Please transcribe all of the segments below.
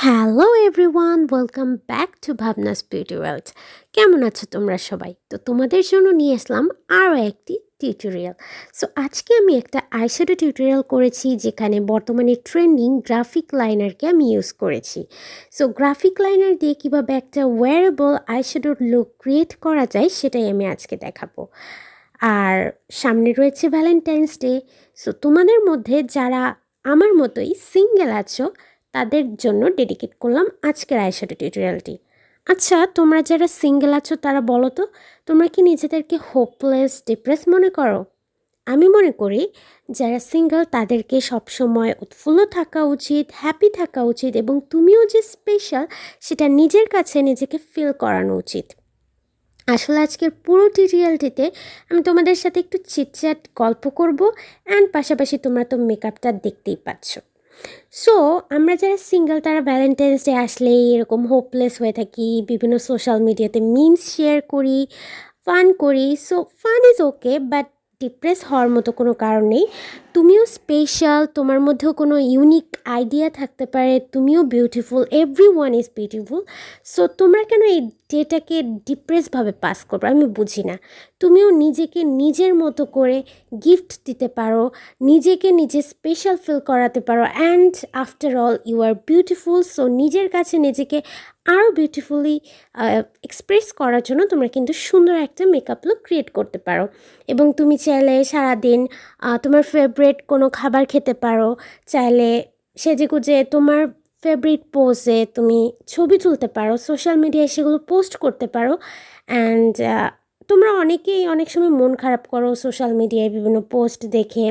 Hello everyone, welcome back to Bhavna's beauty world. কেমন আছো তোমরা সবাই? তো তোমাদের জন্য নিয়ে আসলাম আরও একটি টিউটোরিয়াল। সো আজকে আমি একটা আইশ্যাডো টিউটোরিয়াল করেছি, যেখানে বর্তমানে ট্রেন্ডিং গ্রাফিক লাইনারকে আমি ইউজ করেছি। সো গ্রাফিক লাইনার দিয়ে কীভাবে একটা ওয়্যারেবল আইশ্যাডোর লুক ক্রিয়েট করা যায় সেটাই আমি আজকে দেখাবো। আর সামনে রয়েছে ভ্যালেন্টাইন্স ডে। সো তোমাদের মধ্যে যারা আমার মতোই সিঙ্গেল আছো, তাদের জন্য ডেডিকেট করলাম আজকের আইশ্যাডো টিউটোরিয়ালটি। আচ্ছা, তোমরা যারা সিঙ্গেল আছো তারা বলো তো, তোমরা কি নিজেদেরকে হোপলেস, ডিপ্রেস মনে করো? আমি মনে করি যারা সিঙ্গেল তাদেরকে সবসময় উৎফুল্ল থাকা উচিত, হ্যাপি থাকা উচিত, এবং তুমিও যে স্পেশাল সেটা নিজের কাছে নিজেকে ফিল করানো উচিত। আসলে আজকের পুরো টিউটোরিয়ালটিতে আমি তোমাদের সাথে একটু চিটচ্যাট গল্প করব, অ্যান্ড পাশাপাশি তোমরা তো মেকআপটা দেখতেই পাচ্ছ। সো আমরা যারা সিঙ্গেল তারা ভ্যালেন্টাইন্স ডে আসলেই এরকম হোপলেস হয়ে থাকি, বিভিন্ন সোশ্যাল মিডিয়াতে মিমস শেয়ার করি, ফান করি। So fun is okay, but depress হওয়ার মতো কোনো কারণ নেই। তুমিও স্পেশাল, তোমার মধ্যেও কোনো ইউনিক আইডিয়া থাকতে পারে, তুমিও beautiful, everyone is beautiful. So তোমরা কেন এই ডেটাকে ডিপ্রেসভাবে পাস করবে? আমি বুঝি না। তুমিও নিজেকে নিজের মতো করে গিফট দিতে পারো, নিজেকে নিজে স্পেশাল ফিল করাতে পারো, and after all you are beautiful. So নিজের কাছে নিজেকে আরও বিউটিফুলি এক্সপ্রেস করার জন্য তোমরা কিন্তু সুন্দর একটা মেকআপ লুক ক্রিয়েট করতে পারো। এবং তুমি চাইলে সারাদিন তোমার ফেভারিট কোনো খাবার খেতে পারো, চাইলে সেজেগুজে তোমার ফেভারিট পোজে তুমি ছবি তুলতে পারো, সোশ্যাল মিডিয়ায় সেগুলো পোস্ট করতে পারো। অ্যান্ড তোমরা অনেকেই অনেক সময় মন খারাপ করো সোশ্যাল মিডিয়ায় বিভিন্ন পোস্ট দেখে,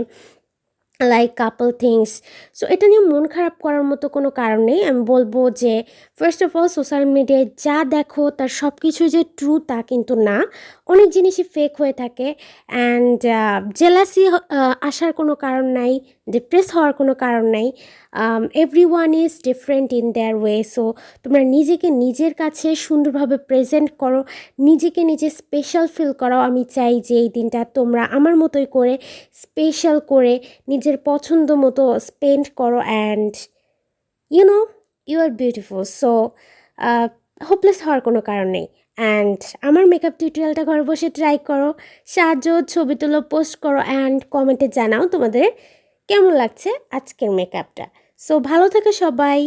লাইক কাপল থিংস। সো এটা নিয়ে মন খারাপ করার মতো কোনো কারণ নেই। আমি বলবো যে ফার্স্ট অফ অল, সোশ্যাল মিডিয়ায় যা দেখো তার সব কিছুই যে ট্রু তা কিন্তু না, অনেক জিনিসই ফেক হয়ে থাকে। অ্যান্ড জেলাসি আসার কোনো কারণ নাই, ডিপ্রেস হওয়ার কোনো কারণ নাই। Everyone is different in their way. So তোমরা নিজেকে নিজের কাছে সুন্দরভাবে প্রেজেন্ট করো, নিজেকে নিজে স্পেশাল ফিল করাও। আমি চাই যে এই দিনটা তোমরা আমার মতোই করে স্পেশাল করে নিজের পছন্দ মতো স্পেন্ড করো, and you are beautiful. So hopeless হওয়ার কোনো কারণ নেই। অ্যান্ড আমার মেকআপ টিউটোরিয়ালটা ঘরে বসে ট্রাই করো, সাহায্য ছবি তুলো, পোস্ট করো, অ্যান্ড কমেন্টে জানাও তোমাদের কেমন লাগছে আজকের মেকআপটা। সো ভালো থেকো সবাই,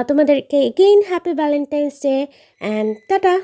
তোমাদেরকে again happy Valentine's day, and tata.